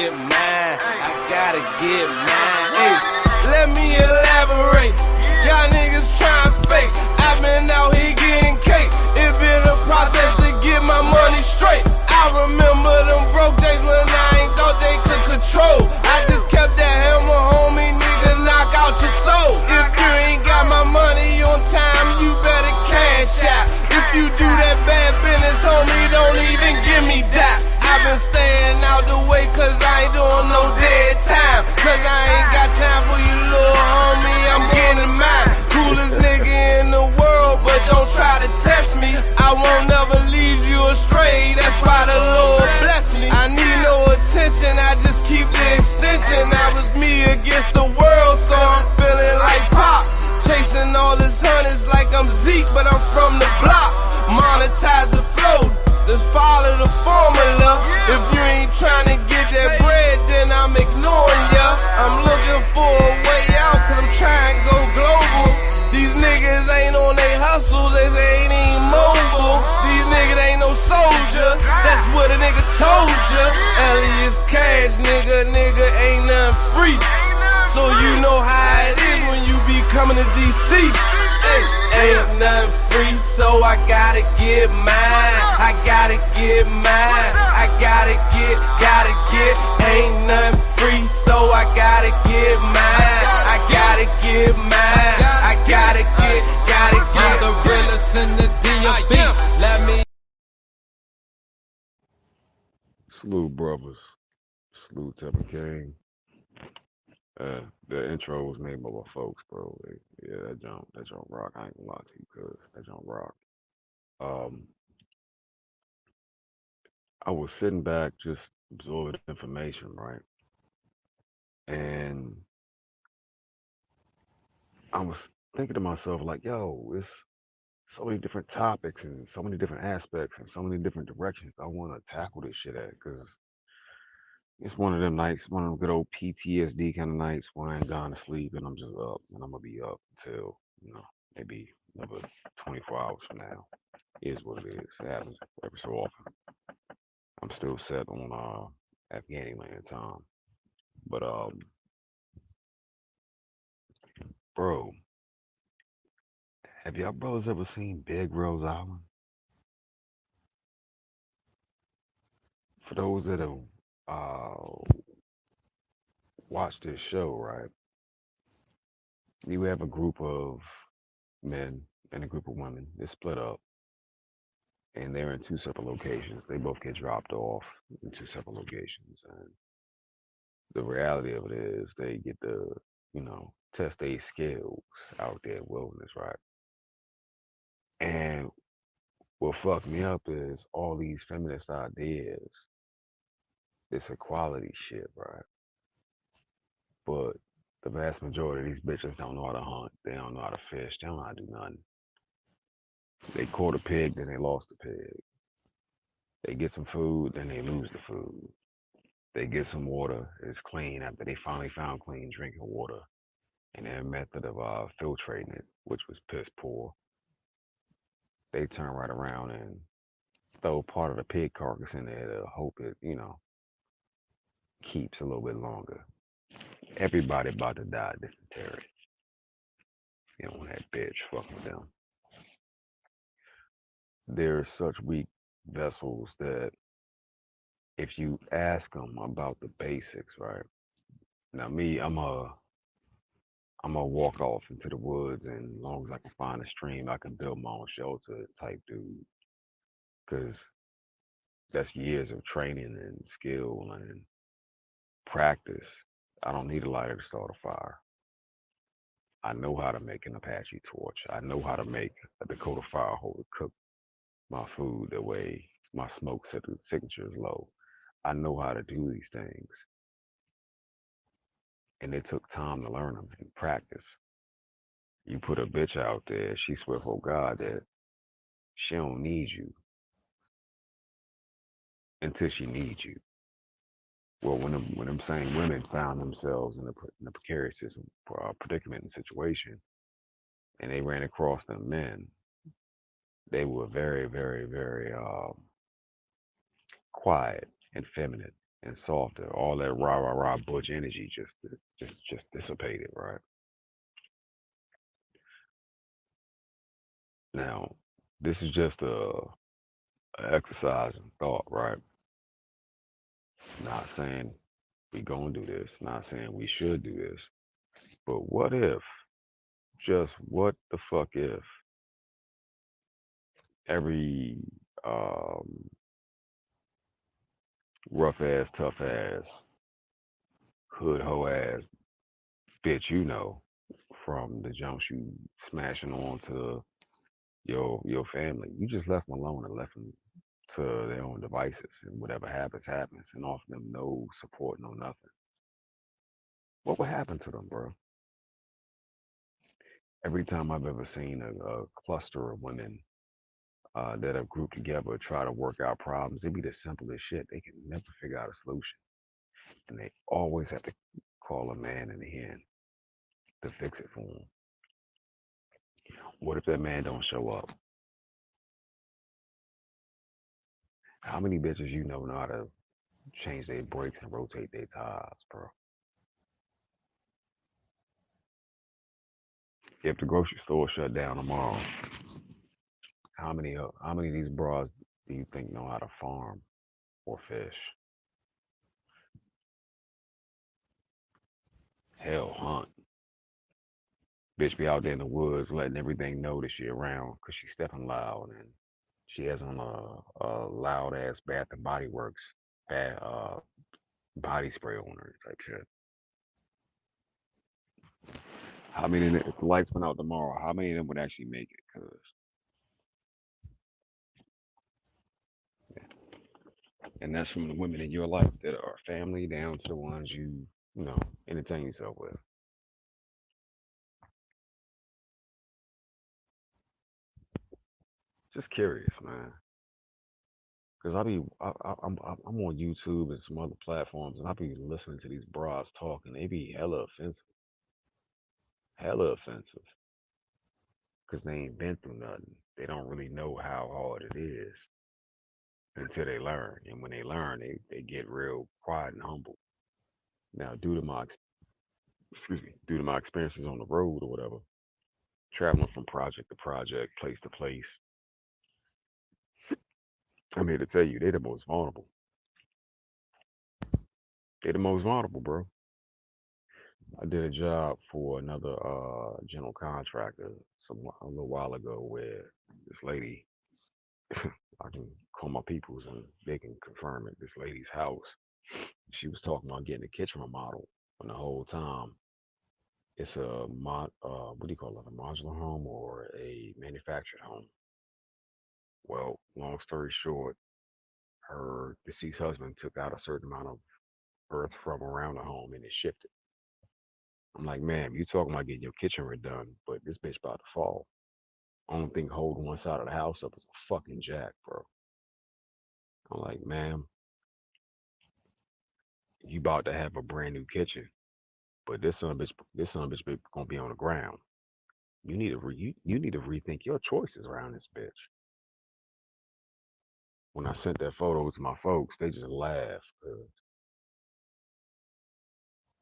get mine. I gotta get mine. Hey, let me elaborate. Y'all niggas trying fake. I've been out here getting cake. It been a process to get my money straight. I remember them broke days when I ain't thought they could control. I just kept that hammer, homie, nigga, knock out your soul. If you ain't got my money on time, you better cash out. If you do that bad business, homie, don't even give me that. I've been staying out the way cause I ain't doing no dead time. Cause I ain't got time for you, little homie, I'm getting mine. Coolest nigga in the world, but don't try to test me. I won't never lead you astray, that's why the Lord bless me. I need no attention, I just keep the extension. That was me against the world, so I'm feeling like Pop. Chasing all his hundreds like I'm Zeke, but I'm from the block. Monetize the flow, just follow the formula. If you ain't trying to get that bread, then I'm ignoring ya. I'm looking for a way out, cause I'm trying to go global. These niggas ain't on they hustle, they ain't even mobile. These niggas ain't no soldier, that's what a nigga told ya. Elias Cash, nigga ain't nothing free. So you know how it is when you be coming to DC. Hey, ain't nothing free, so I gotta get mine. I gotta get mine. I gotta get. Ain't nothing free, so I gotta get mine. I gotta get mine. I gotta get. I'm the realest in the DMV. Let me. Salute, brothers. Salute, Tepper King. The intro was made by my folks, bro. Yeah, that jump rock. I ain't gonna lie to you, cuz that jump rock. Um, I was sitting back just absorbing information, right? And I was thinking to myself, like, yo, it's so many different topics and so many different aspects and so many different directions I want to tackle this shit at, because it's one of them nights, one of them good old PTSD kind of nights when I ain't gone to sleep and I'm just up and I'm gonna be up until, maybe another 24 hours from now. Is what it is. It happens every so often. I'm still set on Afghaniland time. But bro, have y'all brothers ever seen Big Rose Island? For those that have watched this show, right? You have a group of men and a group of women. They split up and they're in two separate locations. They both get dropped off in two separate locations. And the reality of it is they get to, test their skills out there in wilderness, right? And what fucked me up is all these feminist ideas. It's equality shit, right? But the vast majority of these bitches don't know how to hunt. They don't know how to fish. They don't know how to do nothing. They caught a pig, then they lost the pig. They get some food, then they lose the food. They get some water, it's clean after they finally found clean drinking water. And their method of filtrating it, which was piss poor, they turn right around and throw part of the pig carcass in there to hope it, keeps a little bit longer. Everybody about to die of dysentery. That bitch, fuck with them. They're such weak vessels that if you ask them about the basics, right? Now me, I'm a walk off into the woods, and as long as I can find a stream, I can build my own shelter type dude. Because that's years of training and skill and practice. I don't need a lighter to start a fire. I know how to make an Apache torch. I know how to make a Dakota fire hole to cook my food the way my smoke signature is low. I know how to do these things. And it took time to learn them and practice. You put a bitch out there, she swear for God that she don't need you until she needs you. Well, when them same women found themselves in a precarious predicament and situation, and they ran across them men, they were very, very, very quiet and feminine and softer. All that rah rah rah butch energy just dissipated, right? Now, this is just a exercise in thought, right? Not saying we gonna do this, not saying we should do this, but what if, just what the fuck if every um, rough ass, tough ass, hood hoe ass bitch from the jumps you smashing on to your family, you just left them alone and left them to their own devices, and whatever happens happens, and offer them no support, no nothing. What would happen to them, bro? Every time I've ever seen a cluster of women that have grouped together try to work out problems, it be the simplest shit. They can never figure out a solution, and they always have to call a man in the hen to fix it for them. What if that man don't show up? How many bitches know how to change their brakes and rotate their tires, bro? If the grocery store shut down tomorrow, how many of these bras do you think know how to farm or fish? Hell, hunt. Bitch be out there in the woods letting everything know that she around because she's stepping loud, and she has on a loud ass Bath and Body Works body spray on her type shit. How many, if the lights went out tomorrow, how many of them would actually make it? Cause and that's from the women in your life that are family down to the ones you know entertain yourself with. Just curious, man. Cause I'm on YouTube and some other platforms, and I be listening to these broads talking. They be hella offensive, cause they ain't been through nothing. They don't really know how hard it is until they learn, and when they learn, they get real quiet and humble. Now, due to my experiences on the road or whatever, traveling from project to project, place to place, I'm here to tell you, they're the most vulnerable. They're the most vulnerable, bro. I did a job for another general contractor a little while ago where this lady, I can call my peoples and they can confirm it. This lady's house, she was talking about getting a kitchen remodel, and the whole time it's what do you call it, a modular home or a manufactured home. Well, long story short, her deceased husband took out a certain amount of earth from around the home and it shifted. I'm like, ma'am, you talking about getting your kitchen redone, but this bitch about to fall. Only thing holding one side of the house up is a fucking jack, bro. I'm like, ma'am, you about to have a brand new kitchen, but this son of a bitch gonna be on the ground. You need to rethink your choices around this bitch. When I sent that photo to my folks, they just laughed.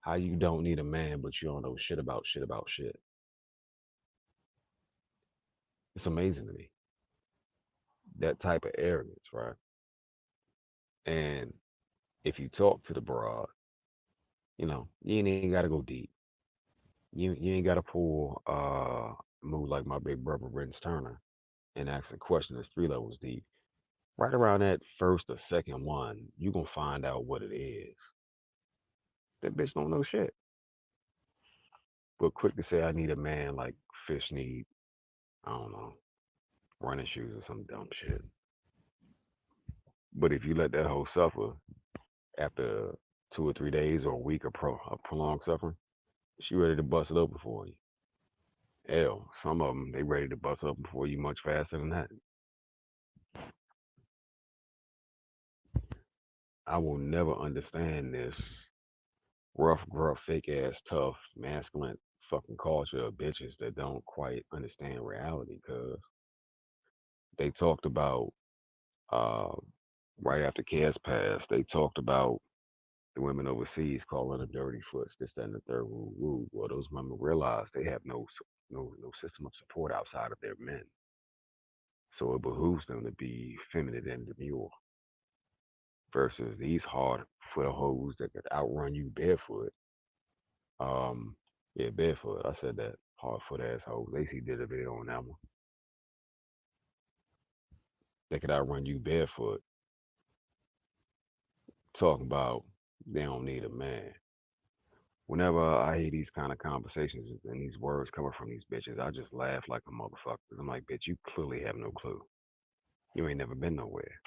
How you don't need a man, but you don't know shit about shit about shit. It's amazing to me, that type of arrogance, right? And if you talk to the broad, you ain't gotta go deep. You ain't gotta pull move like my big brother Renz Turner and ask a question that's 3 levels deep. Right around that first or second one, you gonna find out what it is. That bitch don't know shit. But quick to say I need a man like fish need, I don't know, running shoes or some dumb shit. But if you let that hoe suffer after 2 or 3 days or a week of prolonged suffering, she ready to bust it open for you. Hell, some of them, they ready to bust open for you much faster than that. I will never understand this rough, gruff, fake ass, tough, masculine fucking culture of bitches that don't quite understand reality. Cause they talked about uh, right after Cass passed, they talked about The women overseas calling them dirty foots, this, that, and the third. Woo, woo. Well, those women realize they have no system of support outside of their men, so it behooves them to be feminine and demure. Versus these hard foot hoes that could outrun you barefoot. Um, yeah, barefoot. I said that. Hard foot assholes. AC did a video on that one. They could outrun you barefoot. Talking about they don't need a man. Whenever I hear these kind of conversations and these words coming from these bitches, I just laugh like a motherfucker. I'm like, bitch, you clearly have no clue. You ain't never been nowhere.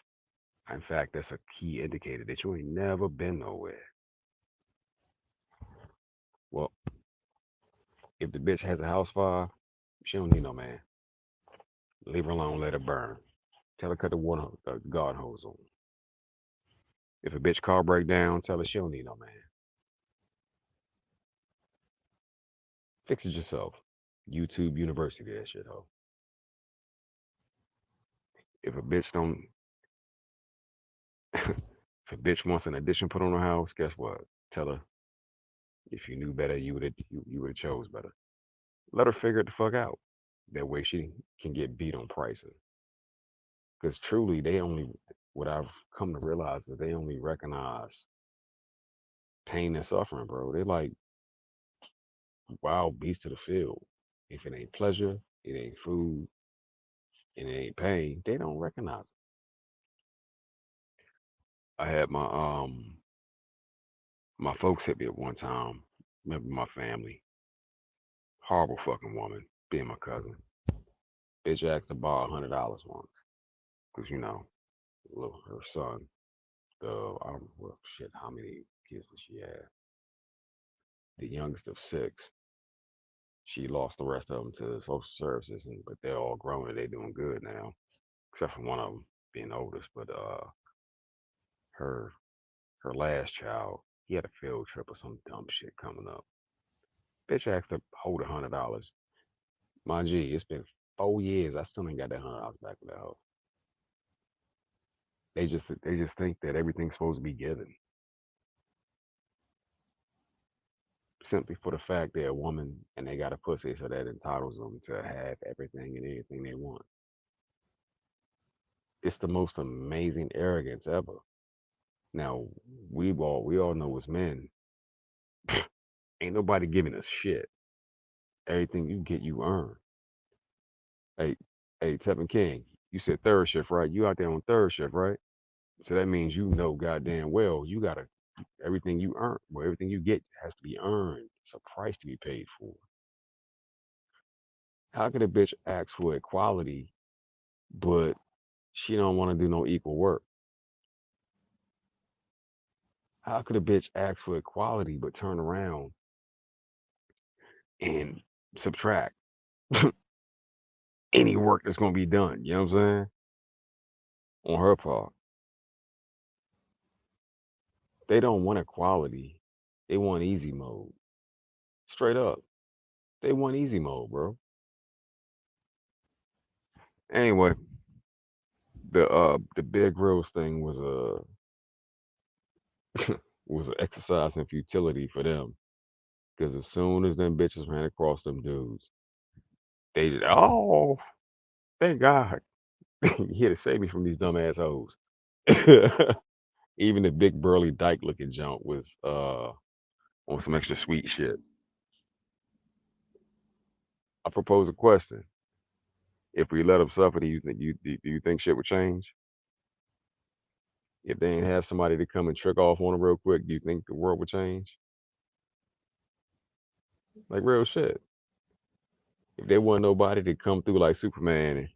In fact, that's a key indicator that you ain't never been nowhere. Well, if the bitch has a house fire, she don't need no man. Leave her alone, let her burn. Tell her cut the water, garden hose on. If a bitch car break down, tell her she don't need no man. Fix it yourself. YouTube University, that shit, ho. If a bitch don't, if a bitch wants an addition put on her house, guess what? Tell her if you knew better, you would have chose better. Let her figure it the fuck out. That way she can get beat on pricing. Because truly, they only what I've come to realize is they only recognize pain and suffering, bro. They like wild beasts of the field. If it ain't pleasure, it ain't food, and it ain't pain, they don't recognize it. I had my folks hit me at one time. Remember my family. Horrible fucking woman, being my cousin. Bitch asked to borrow $100 once. Cause her son, I don't well, shit, how many kids did she have? The youngest of six. She lost the rest of them to social services, but they're all grown and they're doing good now, except for one of them being the oldest. But her her last child, he had a field trip or some dumb shit coming up. Bitch asked to hold $100. Mind you, it's been 4 years. I still ain't got that $100 back in the house. They just think that everything's supposed to be given simply for the fact they're a woman and they got a pussy, so that entitles them to have everything and anything they want. It's the most amazing arrogance ever. Now we all know as men, ain't nobody giving us shit. Everything you get, you earn. Hey, hey, Tevin King, you said third shift, right? You out there on third shift, right? So that means goddamn well you gotta everything you earn, well, everything you get has to be earned. It's a price to be paid for. How could a bitch ask for equality, but she don't want to do no equal work? How could a bitch ask for equality but turn around and subtract any work that's gonna be done? You know what I'm saying? On her part, they don't want equality. They want easy mode. Straight up, they want easy mode, bro. Anyway, the Bear Grylls thing was was an exercise in futility for them. Because as soon as them bitches ran across them dudes, they did, oh, thank God. You here to save me from these dumb assholes. Even the big burly dyke looking junk was on some extra sweet shit. I propose a question. If we let them suffer, do you think shit would change? If they ain't have somebody to come and trick off on them real quick, do you think the world would change? Like real shit. If there wasn't nobody to come through like Superman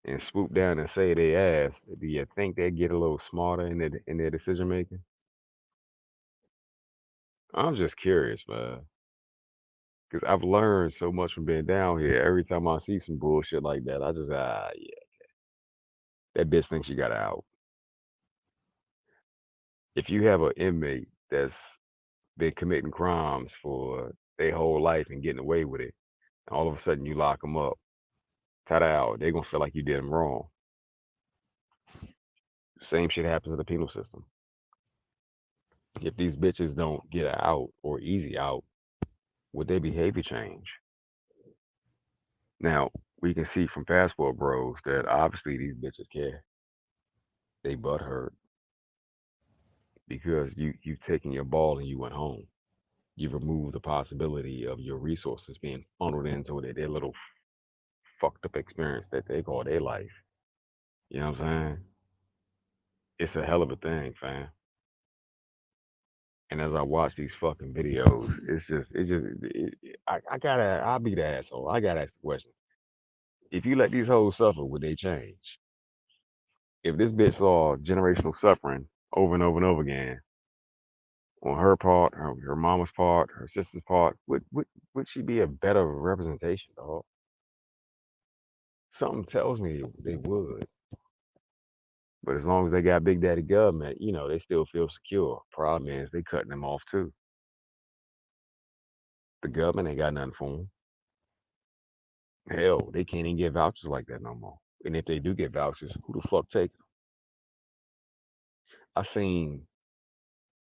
and swoop down and say they ass, do you think they'd get a little smarter in their decision making? I'm just curious, man, because I've learned so much from being down here. Every time I see some bullshit like that, I just yeah, that bitch thinks you got out. If you have an inmate that's been committing crimes for their whole life and getting away with it, and all of a sudden you lock them up, ta-da, they gonna feel like you did them wrong. Same shit happens in the penal system. If these bitches don't get out or easy out, would their behavior change? Now, we can see from Passport Bros that obviously these bitches care. They butt hurt because you've taken your ball and you went home. You've removed the possibility of your resources being funneled into their little fucked up experience that they call their life. You know what I'm saying? It's a hell of a thing, fam. And as I watch these fucking videos, I'll be the asshole. I gotta ask the question. If you let these hoes suffer, would they change? If this bitch saw generational suffering over and over and over again on her part, her mama's part, her sister's part, would she be a better representation, dog? Something tells me they would. But as long as they got Big Daddy government, they still feel secure. Problem is, they cutting them off too. The government ain't got nothing for them. Hell, they can't even get vouchers like that no more. And if they do get vouchers, who the fuck take them? I seen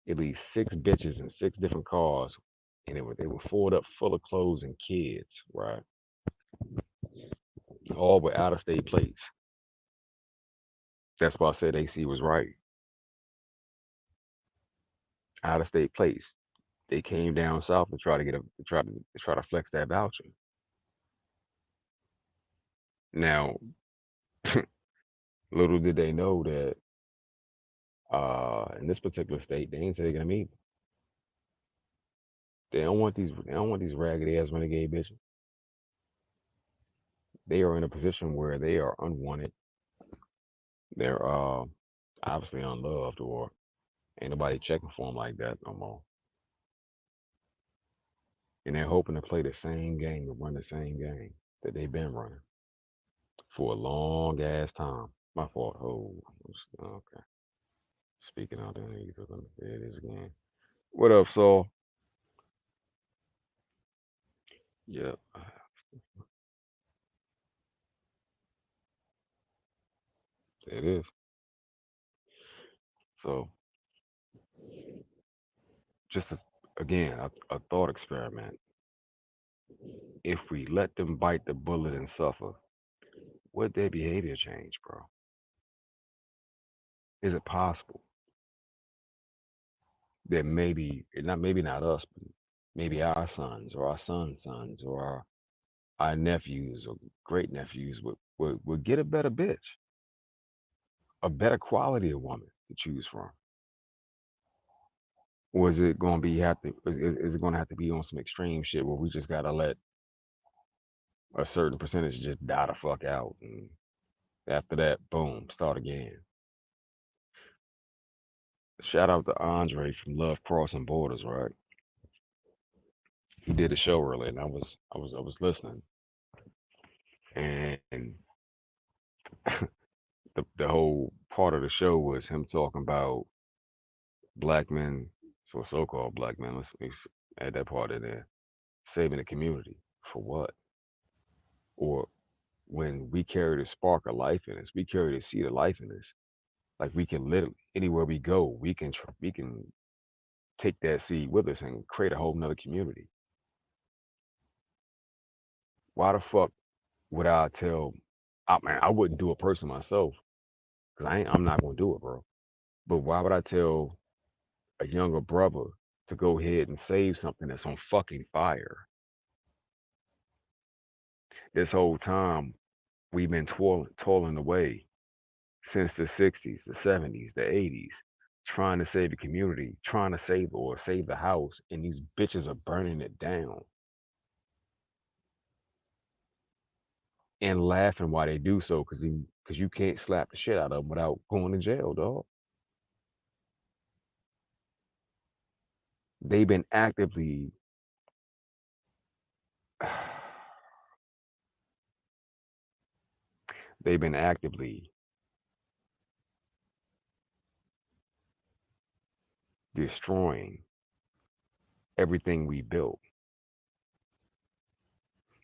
at least 6 bitches in 6 different cars, and they were filled up full of clothes and kids, right? All with out of state plates. That's why I said AC was right. Out of state plates. They came down south to try to try to flex that voucher. Now, little did they know that in this particular state they ain't taking them either. They don't want these raggedy ass renegade bitches. They are in a position where they are unwanted. They're obviously unloved, or ain't nobody checking for them like that no more. And they're hoping to play the same game and run the same game that they've been running for a long ass time. My fault. Oh, okay. Speaking out there, there it is again. What up, Saul? Yeah, it is. So, just again, a thought experiment. If we let them bite the bullet and suffer, would their behavior change, bro? Is it possible that maybe not us, but maybe our sons or our sons' sons or our nephews or great nephews would get a better bitch, a better quality of woman to choose from? Or is it going to be have to is it going to have to be on some extreme shit where we just got to let a certain percentage just die the fuck out, and after that, boom, start again? Shout out to Andre from Love Crossing Borders, right? He did a show earlier, and I was listening, and the whole part of the show was him talking about black men, so-called black men. Let's add that part in there. Saving the community for what? Or when we carry the spark of life in us, we carry the seed of life in us. Like we can literally anywhere we go, we can take that seed with us and create a whole nother community. Why the fuck would I tell? Man, I wouldn't do a person myself because I'm not gonna do it, bro. But why would I tell a younger brother to go ahead and save something that's on fucking fire? This whole time we've been toiling away since the 60s, the 70s, the 80s, trying to save the community, trying to save the house, and these bitches are burning it down and laughing while they do so because you can't slap the shit out of them without going to jail, dog. They've been actively they've been actively destroying everything we built.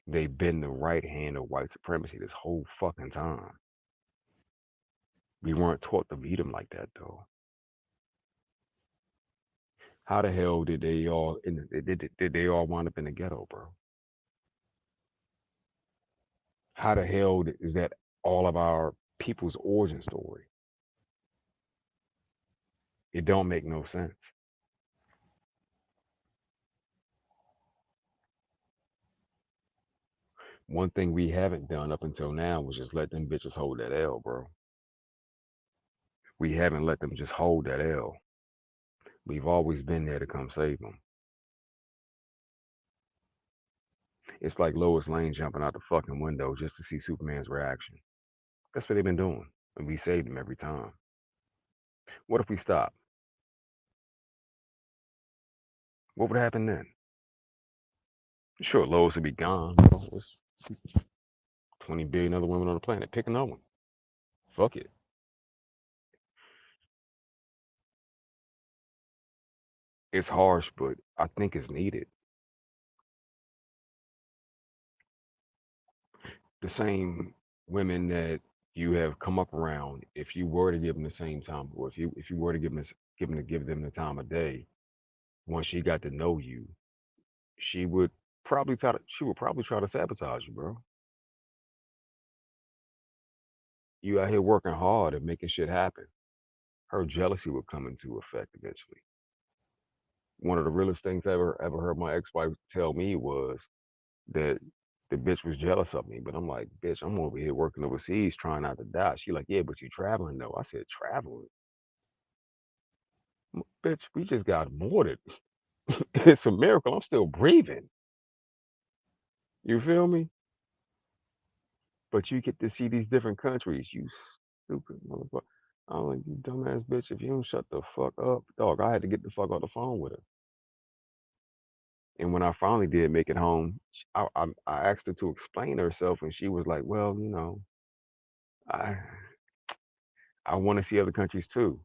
They've been the right hand of white supremacy this whole fucking time. We weren't taught to lead them like that, though. How the hell did they all did they all wind up in the ghetto, bro? How the hell is that all of our people's origin story? It don't make no sense. One thing we haven't done up until now was just let them bitches hold that L, bro. We haven't let them just hold that L. We've always been there to come save them. It's like Lois Lane jumping out the fucking window just to see Superman's reaction. That's what they've been doing, and we saved him every time. What if we stop? What would happen then? Sure, Lois would be gone. There's 20 billion other women on the planet. Pick another one. Fuck it. It's harsh, but I think it's needed. The same women that you have come up around, if you were to give them the same time, or if you were to give them the time of day, once she got to know you, she would probably try to sabotage you, bro. You out here working hard and making shit happen. Her jealousy would come into effect eventually. One of the realest things I ever heard my ex-wife tell me was that the bitch was jealous of me. But I'm like, bitch, I'm over here working overseas trying not to die. She like, yeah, but you traveling though. I said, traveling? Bitch, we just got boarded. It's a miracle. I'm still breathing. You feel me? But you get to see these different countries. You stupid motherfucker. I'm like, you dumbass bitch. If you don't shut the fuck up, dog, I had to get the fuck off the phone with her. And when I finally did make it home, I asked her to explain herself, and she was like, "Well, I I want to see other countries too."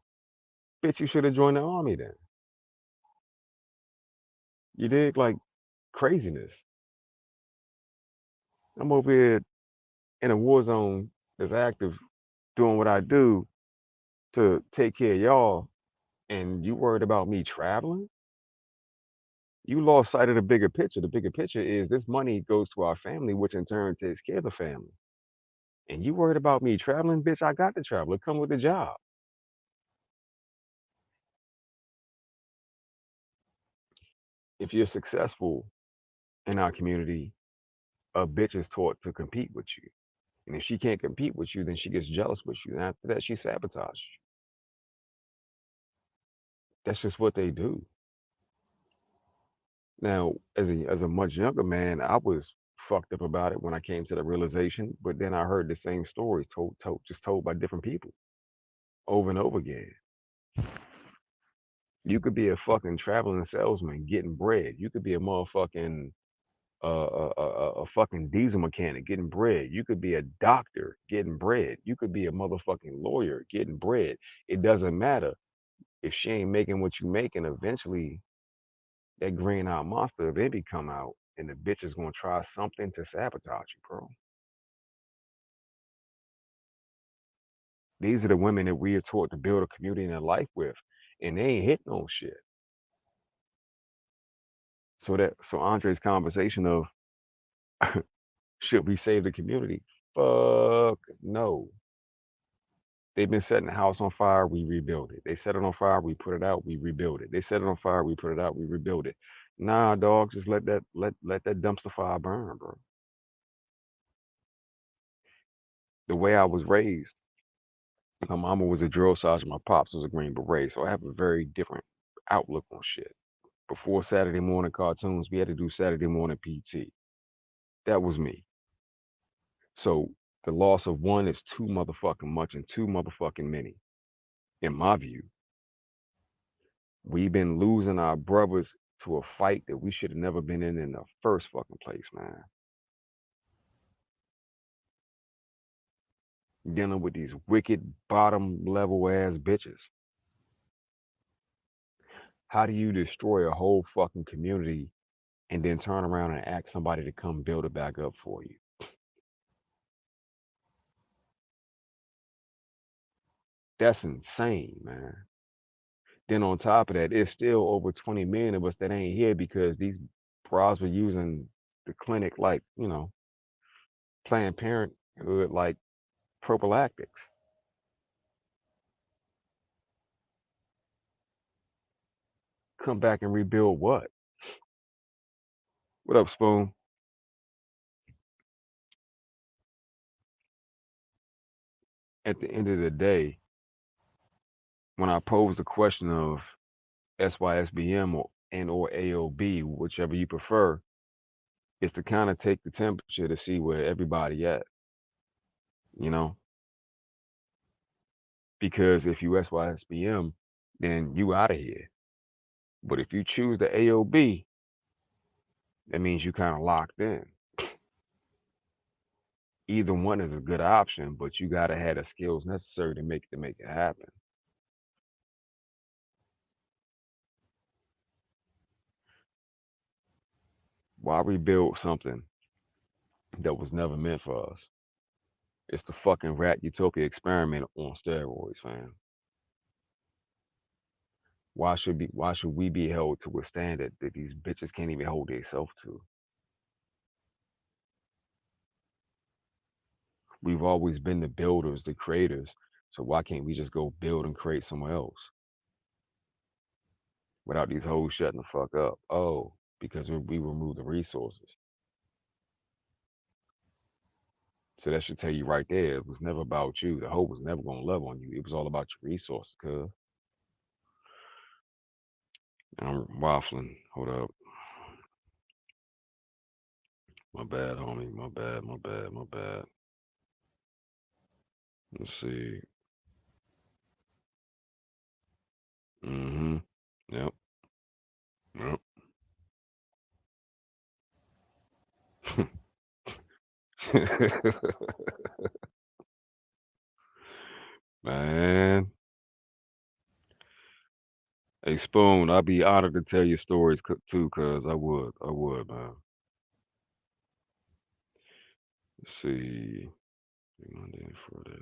Bitch, you should have joined the army then. You did like craziness. I'm over here in a war zone that's active, doing what I do to take care of y'all, and you worried about me traveling? You lost sight of the bigger picture. The bigger picture is this money goes to our family, which in turn takes care of the family. And you worried about me traveling, bitch? I got to travel. It come with the job. If you're successful in our community, a bitch is taught to compete with you. And if she can't compete with you, then she gets jealous with you. And after that, she sabotages you. That's just what they do. Now, as a much younger man, I was fucked up about it when I came to the realization. But then I heard the same stories told by different people over and over again. You could be a fucking traveling salesman getting bread. You could be a motherfucking a fucking diesel mechanic getting bread. You could be a doctor getting bread. You could be a motherfucking lawyer getting bread. It doesn't matter if she ain't making what you making. Eventually, that green-eyed monster eventually come out, and the bitch is gonna try something to sabotage you, bro. These are the women that we are taught to build a community and a life with, and they ain't hitting on shit. So Andre's conversation of should we save the community? Fuck no. They've been setting the house on fire, we rebuild it. They set it on fire, we put it out, we rebuild it. They set it on fire, we put it out, we rebuild it. Nah, dog, just let that dumpster fire burn, bro. The way I was raised, my mama was a drill sergeant, my pops was a Green Beret, so I have a very different outlook on shit. Before Saturday morning cartoons, we had to do Saturday morning PT. That was me. So the loss of one is too motherfucking much and too motherfucking many, in my view. We've been losing our brothers to a fight that we should have never been in the first fucking place, man. Dealing with these wicked bottom level ass bitches. How do you destroy a whole fucking community and then turn around and ask somebody to come build it back up for you? That's insane, man. Then on top of that, it's still over 20 million of us that ain't here because these bras were using the clinic like, Planned Parenthood like prophylactics. Come back and rebuild what? What up, Spoon? At the end of the day, when I pose the question of SYSBM or AOB, whichever you prefer, is to kind of take the temperature to see where everybody at, you know? Because if you SYSBM, then you out of here. But if you choose the AOB, that means you kind of locked in. Either one is a good option, but you gotta have the skills necessary to make it happen. Why rebuild something that was never meant for us? It's the fucking rat utopia experiment on steroids, fam. Why should we be held to a standard that these bitches can't even hold themselves to? We've always been the builders, the creators. So why can't we just go build and create somewhere else without these hoes shutting the fuck up? Oh, because we remove the resources. So that should tell you right there, it was never about you. The hoe was never gonna love on you. It was all about your resources, cuz. I'm waffling. Hold up. My bad, homie. My bad, my bad, my bad. Let's see. Mm-hmm. Yep. Yep. Man. Hey, Spoon, I'd be honored to tell you stories too, cuz I would, man. Let's see. Monday and Friday.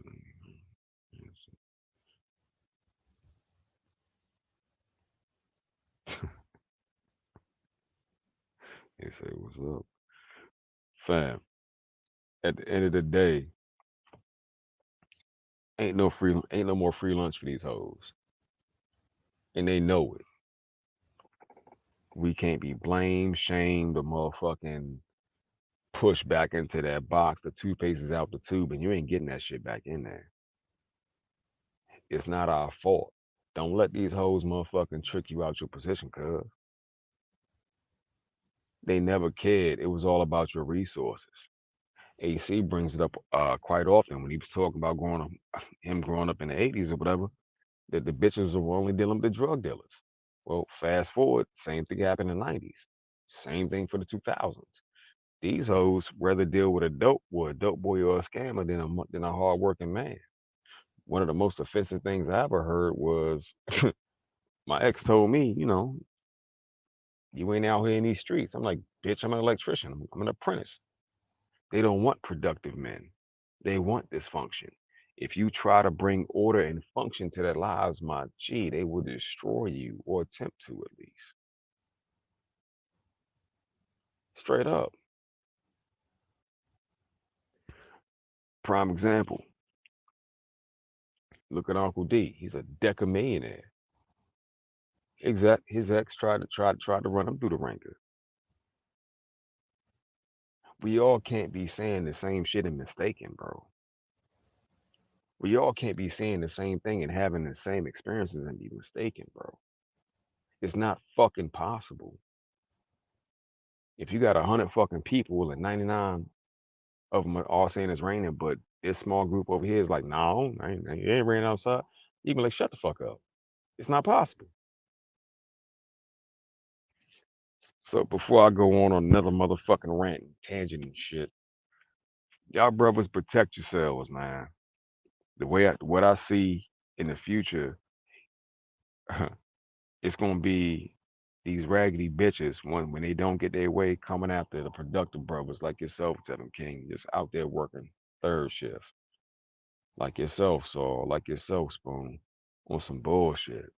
They say, what's up? Fam, at the end of the day, ain't no more free lunch for these hoes. And they know it. We can't be blamed, shamed, or motherfucking pushed back into that box. The toothpaste is out the tube and you ain't getting that shit back in there. It's not our fault. Don't let these hoes motherfucking trick you out your position, cuz. They never cared. It was all about your resources. AC brings it up quite often when he was talking about him growing up in the 80s or whatever, that the bitches were only dealing with the drug dealers. Well, fast forward, same thing happened in the 90s. Same thing for the 2000s. These hoes rather deal with a dope boy or a scammer than a hardworking man. One of the most offensive things I ever heard was my ex told me, you ain't out here in these streets. I'm like, bitch, I'm an electrician. I'm an apprentice. They don't want productive men. They want dysfunction. If you try to bring order and function to their lives, my G, they will destroy you or attempt to at least. Straight up. Prime example. Look at Uncle D. He's a deca millionaire. His ex tried to run him through the ringer. We all can't be saying the same shit and mistaken, bro. We all can't be saying the same thing and having the same experiences and be mistaken, bro. It's not fucking possible. If you got 100 fucking people and 99 of them are all saying it's raining, but this small group over here is like, no, it ain't raining outside. You can like, shut the fuck up. It's not possible. So before I go on another motherfucking rant and tangent and shit, y'all brothers protect yourselves, man. What I see in the future, it's gonna be these raggedy bitches when they don't get their way coming after the productive brothers like yourself, Tevin King, just out there working third shift. Like yourself, Saul, like yourself, Spoon, on some bullshit.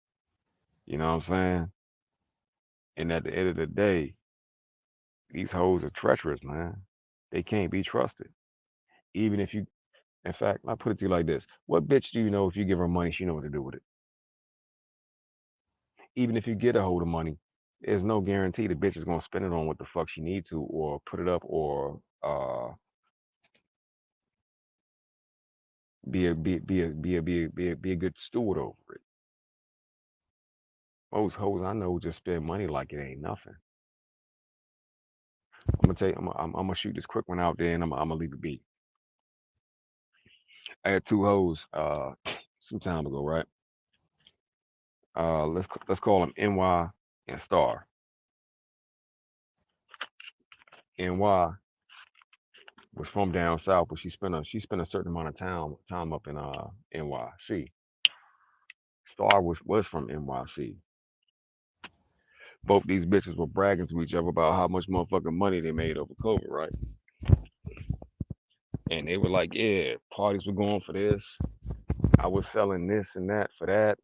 You know what I'm saying? And at the end of the day, these hoes are treacherous, man. They can't be trusted. Even if you, in fact, I put it to you like this: what bitch do you know if you give her money, she know what to do with it? Even if you get a hold of money, there's no guarantee the bitch is gonna spend it on what the fuck she need to, or put it up, or be a good steward over it. Most hoes I know just spend money like it ain't nothing. I'm gonna tell you, I'm gonna shoot this quick one out there, and I'm gonna leave it be. I had two hoes some time ago, right? Let's call them NY and Star. NY was from down south, but she spent a certain amount of time up in NYC. Star was from NYC. Both these bitches were bragging to each other about how much motherfucking money they made over COVID, right? And they were like, yeah, parties were going for this. I was selling this and that for that.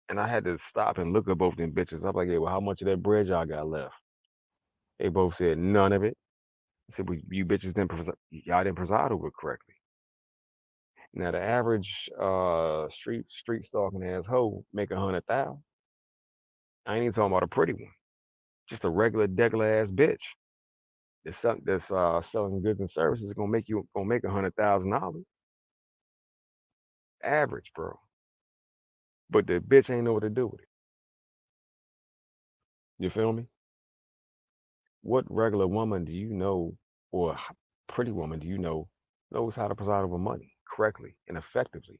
And I had to stop and look at both them bitches. I'm like, yeah, well, how much of that bread y'all got left? They both said none of it. I said, well, you bitches y'all didn't preside over it correctly. Now the average street stalking ass hoe make 100,000. I ain't even talking about a pretty one, just a regular ass bitch. That's selling goods and services gonna make $100,000 average, bro. But the bitch ain't know what to do with it. You feel me? What regular woman do you know, or pretty woman do you know, knows how to preside over money correctly and effectively?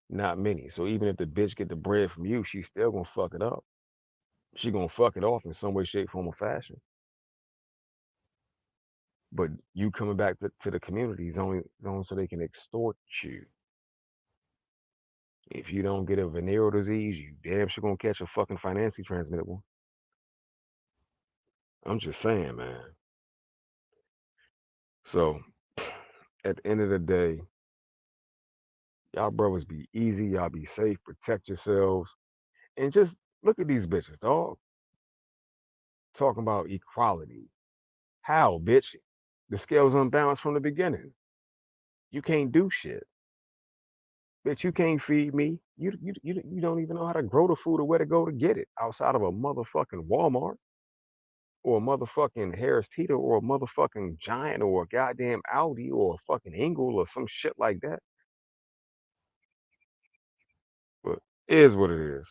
Not many. So even if the bitch get the bread from you, she's still gonna fuck it up. She gonna fuck it off in some way, shape, form, or fashion. But you coming back to the community is only so they can extort you. If you don't get a venereal disease, you damn sure gonna catch a fucking financially transmitted one. I'm just saying, man. So at the end of the day, y'all brothers be easy, y'all be safe, protect yourselves, and just look at these bitches, dog. Talking about equality. How, bitch? The scale's unbalanced from the beginning. You can't do shit. Bitch, you can't feed me. You don't even know how to grow the food or where to go to get it outside of a motherfucking Walmart or a motherfucking Harris Teeter or a motherfucking Giant or a goddamn Audi or a fucking Engel or some shit like that. But it is what it is.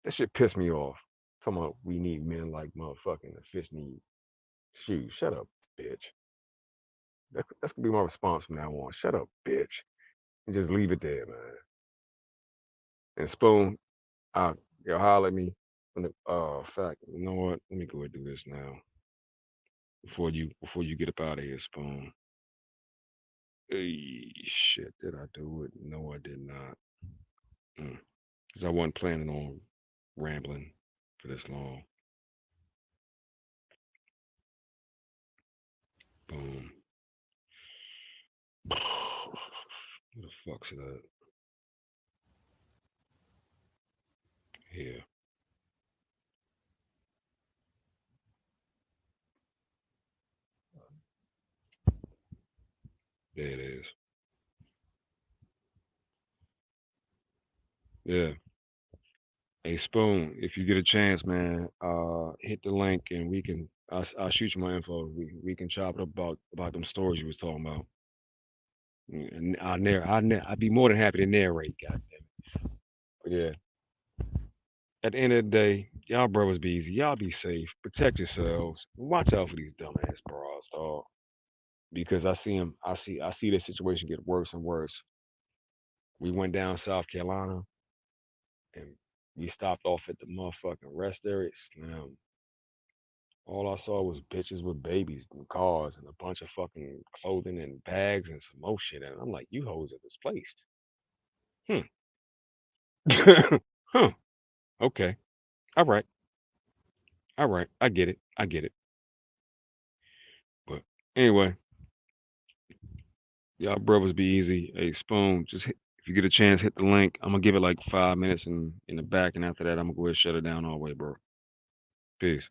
That shit pissed me off. Talking about we need men like motherfucking the fish need shoes. Shut up, bitch. That's gonna be my response from now on. Shut up, bitch. And just leave it there, man. And Spoon, you'll holler at me. Fact, you know what? Let me go and do this now before you get up out of here, Spoon. Hey, shit, did I do it? No, I did not. Because I wasn't planning on rambling for this long. Boom. What the fuck's that? Here. There it is. Yeah. Hey, Spoon, if you get a chance, man, hit the link and we can. I'll shoot you my info. We can chop it up about them stories you was talking about. And I'd be more than happy to narrate. Goddamn it. But yeah, at the end of the day, y'all brothers be easy. Y'all be safe. Protect yourselves. Watch out for these dumbass bras, dog. Because I see them. I see this situation get worse and worse. We went down South Carolina and we stopped off at the motherfucking rest area. Slim. All I saw was bitches with babies and cars and a bunch of fucking clothing and bags and some more shit. And I'm like, you hoes are displaced. Hmm. Huh. Okay. All right. All right. I get it. I get it. But anyway, y'all brothers be easy. Hey, Spoon, just If you get a chance, hit the link. I'm gonna give it like 5 minutes in the back, and after that, I'm gonna go ahead and shut it down all the way, bro. Peace.